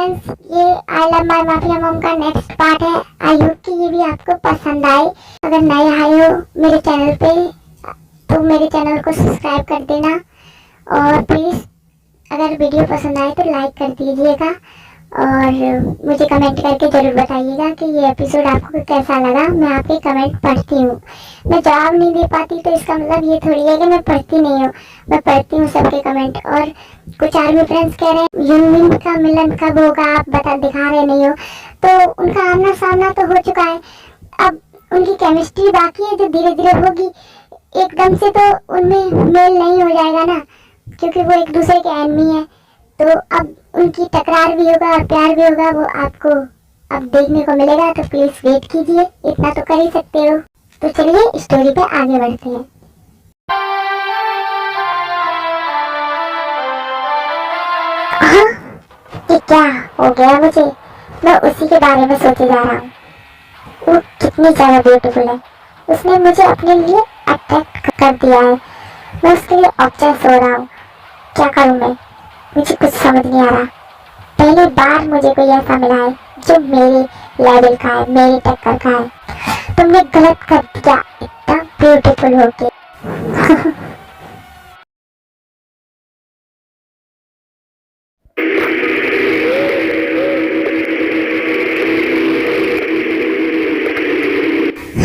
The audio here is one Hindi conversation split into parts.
फ्रेंड्स, ये I love my mafia mom का नेक्स्ट पार्ट है। आई होप कि ये भी आपको पसंद आए। अगर नए आए हो मेरे चैनल पे तो मेरे चैनल को सब्सक्राइब कर देना, और प्लीज़ अगर वीडियो पसंद आए तो लाइक कर दीजिएगा, और मुझे कमेंट करके ज़रूर बताइएगा कि ये एपिसोड आपको कैसा लगा। मैं आपके कमेंट पढ़ती हूँ। मैं जवाब नहीं दे पाती तो इसका मतलब ये थोड़ी है कि मैं पढ़ती नहीं हूँ। मैं पढ़ती हूँ सबके कमेंट। और कुछ आर्मी फ्रेंड्स कह रहे हैं यूनमिन का मिलन कब होगा, आप दिखा रहे नहीं हो। तो उनका आमना सामना तो हो चुका है, अब उनकी केमिस्ट्री बाकी है जो धीरे धीरे होगी। एकदम से तो उनमें मेल नहीं हो जाएगा ना, क्योंकि वो एक दूसरे के एनिमी है। तो अब उनकी टकरार भी होगा और प्यार भी होगा, वो आपको अब देखने को मिलेगा। तो प्लीज वेट कीजिए, इतना तो कर ही सकते हो। तो चलिए स्टोरी पे आगे बढ़ते हैं। हाँ, ये क्या हो गया मुझे? मैं उसी के बारे में सोचे जा रहा हूँ। वो कितनी ज्यादा ब्यूटीफुल है। उसने मुझे अपने लिए अट्रैक्ट कर दिया है। मैं उसके लिए ऑब्सेस हो रहा हूँ। क्या करूँ मैं? मुझे कुछ समझ नहीं आ रहा। पहली बार मुझे कोई ऐसा मिला है जो मेरे लेवल का है, मेरी टक्कर का है। तुमने गलत कर दिया इतना ब्यूटीफुल होके।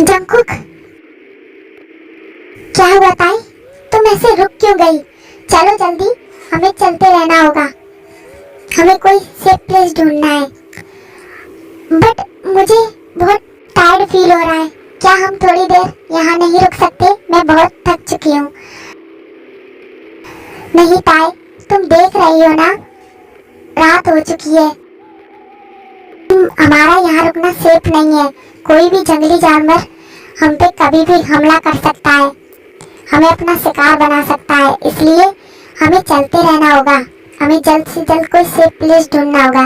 जंकुक, क्या हुआ ताई? तुम ऐसे रुक क्यों गई? चलो जल्दी, हमें चलते रहना होगा। हमें कोई सेफ प्लेस ढूंढना है। बट मुझे बहुत टायर्ड फील हो रहा है। क्या हम थोड़ी देर यहाँ नहीं रुक सकते? मैं बहुत थक चुकी हूँ। नहीं ताई, तुम देख रही हो ना, रात हो चुकी है। हमारा यहाँ रुकना सेफ नहीं है। कोई भी जंगली जानवर हम पे कभी भी हमला कर सकता है, हमें अपना शिकार बना सकता है। इसलिए हमें चलते रहना होगा। हमें जल्द से जल्द कोई सेफ प्लेस ढूंढना होगा।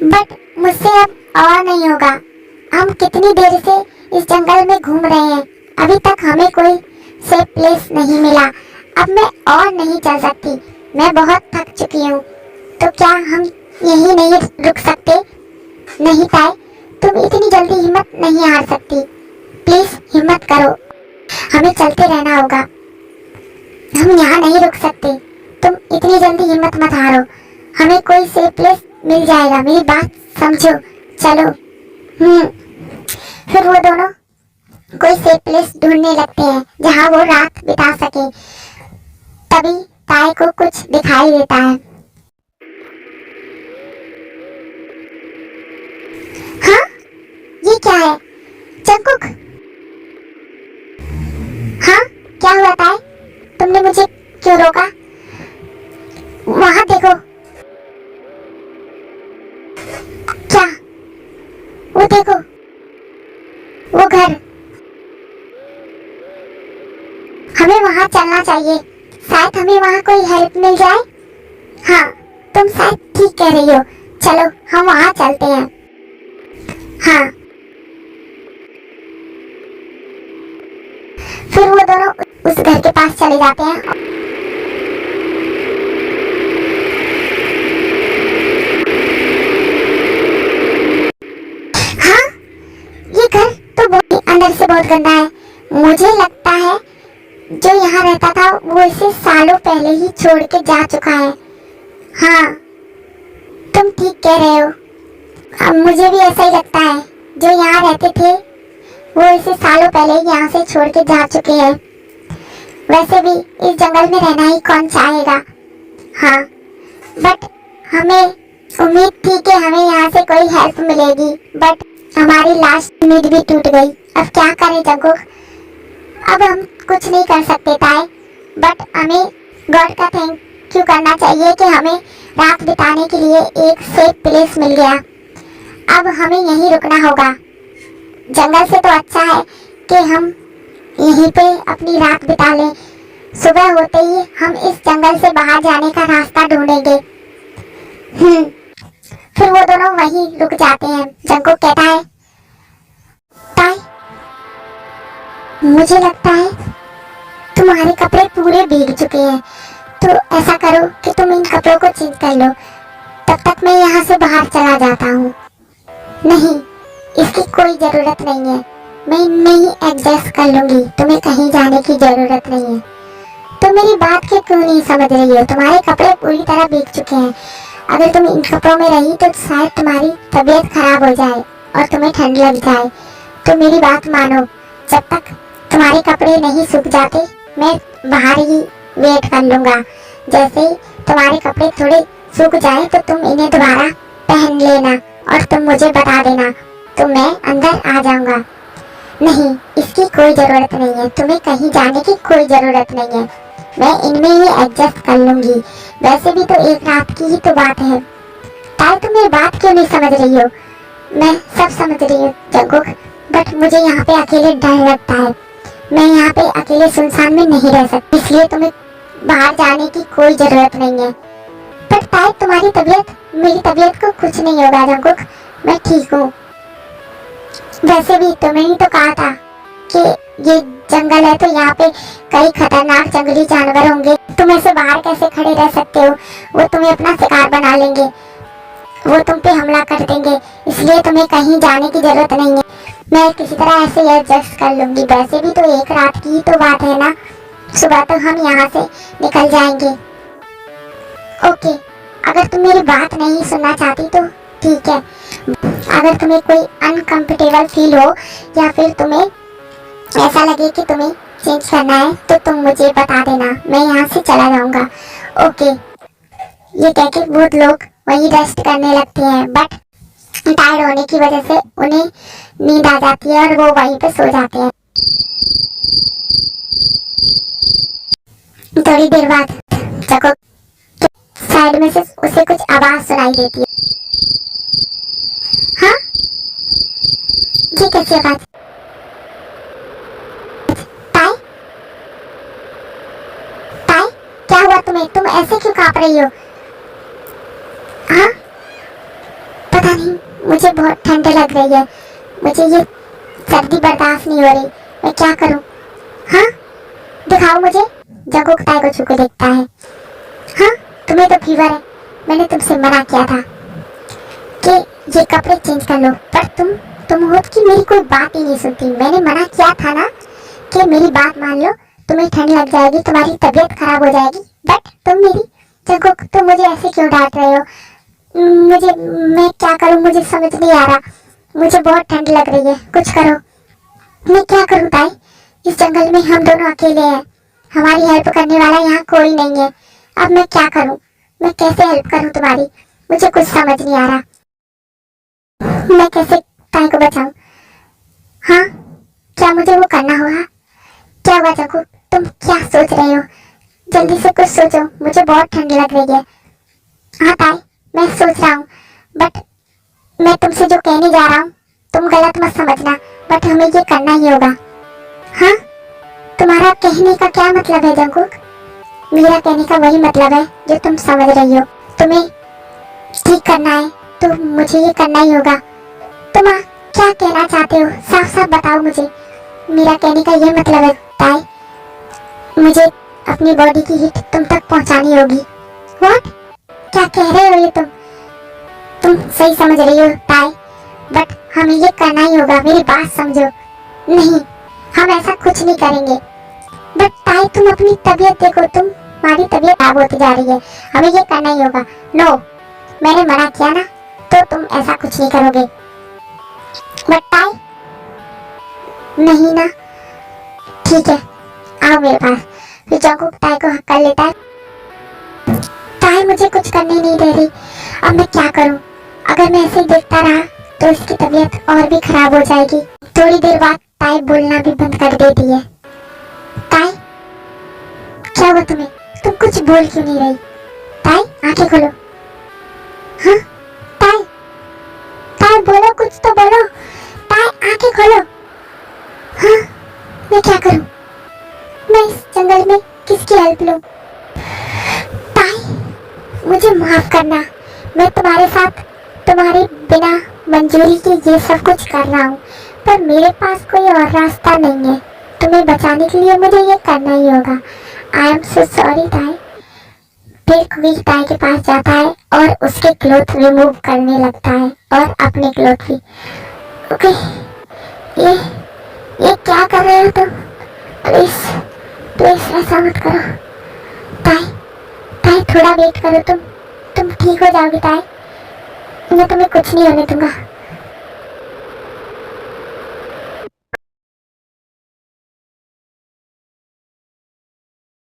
बट मुझसे अब और नहीं होगा। हम कितनी देर से इस जंगल में घूम रहे हैं, अभी तक हमें कोई सेफ प्लेस नहीं मिला। अब मैं और नहीं चल सकती, मैं बहुत थक चुकी हूँ। तो क्या हम यहीं नहीं रुक सकते? नहीं ताई, तुम इतनी जल्दी हिम्मत नहीं हार सकती। प्लीज हिम्मत करो, हमें चलते रहना होगा। हम यहाँ नहीं रुक सकते। तुम इतनी जल्दी हिम्मत मत हारो, हमें कोई सेफ प्लेस मिल जाएगा। मेरी बात समझो, चलो। फिर वो दोनों कोई सेफ प्लेस ढूंढने लगते हैं जहाँ वो रात बिता सके। तभी ताई को कुछ दिखाई देता है। हाँ, ये क्या है? जंकुक, हाँ क्या हुआ ताई? तुमने मुझे क्यों रोका? वहां देखो। क्या? वो देखो, वो घर। हमें वहां चलना चाहिए, शायद हमें वहां कोई हेल्प मिल जाए। हाँ, तुम शायद ठीक कह रही हो। चलो हम वहां चलते हैं। हाँ। फिर वो दोनों उस घर के पास चले जाते हैं। हाँ, ये घर तो बहुत अंदर से बहुत गंदा है। मुझे लगता है जो यहाँ रहता था वो इसे सालों पहले ही छोड़ के जा चुका है। हाँ, तुम ठीक कह रहे हो। अब मुझे भी ऐसा ही लगता है, जो यहाँ रहते थे वो इसे सालों पहले ही यहाँ से छोड़ के जा चुके हैं। वैसे भी इस जंगल में रहना ही कौन चाहेगा। हाँ, बट हमें उम्मीद थी कि हमें यहाँ से कोई हेल्प मिलेगी, बट हमारी लास्ट उम्मीद भी टूट गई। अब क्या करें जंकुक? अब हम कुछ नहीं कर सकते ताई, बट हमें गॉड का थैंक यू करना चाहिए कि हमें रात बिताने के लिए एक सेफ प्लेस मिल गया। अब हमें यहीं रुकना होगा। जंगल से तो अच्छा है कि हम यहीं पे अपनी रात बिता लें। सुबह होते ही हम इस जंगल से बाहर जाने का रास्ता ढूंढेंगे। फिर वो दोनों वहीं रुक जाते हैं। जंकुक कहता है, ताई मुझे लगता है तुम्हारे कपड़े पूरे भीग चुके हैं, तो ऐसा करो कि तुम इन कपड़ों को चेंज कर लो। तब तक मैं यहाँ से बाहर चला जाता हूँ। नहीं, इसकी कोई जरूरत नहीं है, मैं इनमें ही एडजस्ट कर लूंगी, तुम्हें कहीं जाने की जरूरत नहीं है। तुम मेरी बात क्यों नहीं समझ रही हो? तुम्हारे कपड़े पूरी तरह भीग चुके हैं। अगर तुम इन कपड़ों में रही तो शायद तुम्हारी तबीयत खराब हो जाए और तुम्हें ठंड लग जाए। तो मेरी बात मानो, जब तक तुम्हारे कपड़े नहीं सूख जाते मैं बाहर ही वेट कर लूंगा। जैसे ही तुम्हारे कपड़े थोड़े सूख जाए तो तुम इन्हें दोबारा पहन लेना और तुम मुझे बता देना, तो मैं अंदर आ जाऊंगा। नहीं, इसकी कोई जरूरत नहीं है, तुम्हें कहीं जाने की कोई जरूरत नहीं है, मैं इनमें ही एडजस्ट कर लूंगी। वैसे भी तो एक रात की ही तो बात है। ताई तुम मेरी बात क्यों नहीं समझ रही हो? मैं सब समझ रही हूँ जंगकुक, बट मुझे यहाँ पे अकेले डर लगता है। मैं यहाँ पे अकेले सुनसान में नहीं रह सकती, इसलिए तुम्हें बाहर जाने की कोई जरूरत नहीं है। पर ताई तुम्हारी तबीयत, मेरी तबीयत को कुछ नहीं होगा जंगकुक, मैं ठीक हूँ। वैसे भी तुमने ही तो कहा था कि ये जंगल है तो यहाँ पे कई खतरनाक जंगली जानवर होंगे, तुम ऐसे बाहर कैसे खड़े रह सकते हो? वो तुम्हें अपना शिकार बना लेंगे, वो तुम पे हमला कर देंगे, इसलिए तुम्हें कहीं जाने की जरूरत नहीं है। मैं किसी तरह ऐसे एडजस्ट कर लूंगी। वैसे भी तो एक रात की ही तो बात है ना, सुबह तो हम यहाँ से निकल जाएंगे। ओके, अगर तुम मेरी बात नहीं सुनना चाहती तो ठीक है। अगर तुम्हें कोई अनकंफर्टेबल फील हो या फिर तुम्हें ऐसा लगे कि तुम्हें चेंज करना है तो तुम मुझे बता देना, मैं यहाँ से चला जाऊंगा। ओके, ये कह के बहुत लोग वहीं रेस्ट करने लगते हैं, बट टायर्ड होने की वजह से उन्हें नींद आ जाती है और वो वहीं पे सो जाते हैं। थोड़ी देर बाद जंगकुक साइड में से उसे कुछ आवाज सुनाई देती है। हाँ, ये कैसी आवाज? ताई, ताई, क्या हुआ तुम्हें? तुम ऐसे क्यों कांप रही हो? हाँ, पता नहीं, मुझे बहुत ठंड लग रही है, मुझे ये सर्दी बर्दाश्त नहीं हो रही, मैं क्या करूं? हाँ, दिखाओ मुझे। जंगकुक ताई को छू के देखता है। हाँ, तुम्हें तो फीवर है, मैंने तुमसे मना किया था कि ये कपड़े चेंज कर लो, पर तुम हो कि मेरी कोई बात ही नहीं सुनती। मैंने मना किया था ना कि मेरी बात मान लो, तुम्हें ठंड लग जाएगी, तुम्हारी तबीयत खराब हो जाएगी, बट तुम मेरी जंगकुक, तुम मुझे ऐसे क्यों डांट रहे हो? मैं क्या करूं, मुझे समझ नहीं आ रहा, मुझे बहुत ठंड लग रही है, कुछ करो। मैं क्या करूं ताई, इस जंगल में हम दोनों अकेले हैं, हमारी हेल्प करने वाला यहाँ कोई नहीं है। अब मैं क्या करूं, मैं कैसे हेल्प करूं तुम्हारी, मुझे कुछ समझ नहीं आ रहा, मैं कैसे ताई को बचाऊं? हाँ, क्या मुझे वो करना होगा? क्या हुआ जंगकुक, तुम क्या सोच रहे हो? जल्दी से कुछ सोचो, मुझे बहुत ठंड लग रही है। हाँ ताई, मैं सोच रहा हूँ, बट मैं तुमसे जो कहने जा रहा हूँ तुम गलत मत समझना, बट हमें ये करना ही होगा। हाँ, तुम्हारा कहने का क्या मतलब है जंगकुक? मेरा कहने का वही मतलब है जो तुम समझ रही हो। तुम्हें ठीक करना है तो मुझे ये करना ही होगा। तुम क्या कहना चाहते हो, साफ साफ बताओ मुझे। मेरा कहने का ये मतलब है ताई, मुझे अपनी बॉडी की हीट तुम तक पहुंचानी होगी। व्हाट? क्या कह रहे हो ये तुम सही समझ रही हो ताई, बट हमें ये करना ही होगा, मेरी बात समझो। नहीं, हम ऐसा कुछ नहीं करेंगे। बट ताई तुम अपनी तबीयत देखो, तुम्हारी तबीयत खराब होती जा रही है, हमें ये करना ही होगा। नो, मैंने मना किया ना, तो तुम ऐसा कुछ नहीं करोगे। बट ताई, नहीं ना, ठीक है, आओ मेरे पास। फिर जंगकुक ताई को हक कर लेता है। ताई मुझे कुछ करने नहीं दे रही, अब मैं क्या करूं? अगर मैं ऐसे ही देखता रहा तो इसकी तबीयत और भी खराब हो जाएगी। थोड़ी देर बाद ताई बोलना भी बंद कर देती है। ताई, क्या हुआ तुम्हें? तुम कुछ बोल क्यों नहीं रही? ताई, आंखें खोलो। हाँ ताई, ताई बोलो, कुछ तो बोलो। ताई, आंखें खोलो। हाँ, मैं क्या करूं? मैं इस जंगल में किसकी हेल्प लूं? ताई, मुझे माफ करना, मैं तुम्हारे साथ तुम्हारे बिना मंजूरी के ये सब कुछ कर रहा हूँ, पर मेरे पास कोई और रास्ता नहीं है। तुम्हें बचाने के लिए मुझे ये करना ही होगा। आई एम सो सॉरी ताई, फिर कुकी ताई के पास जाता है और उसके क्लोथ रिमूव करने लगता है और अपने क्लोथ भी। ओके, ये क्या कर रहे हो तुम? प्लीज प्लीज ऐसा मत करो ताई। ताई थोड़ा वेट करो, तुम ठीक हो जाओगी ताई। मैं तुम्हें कुछ नहीं होने दूंगा।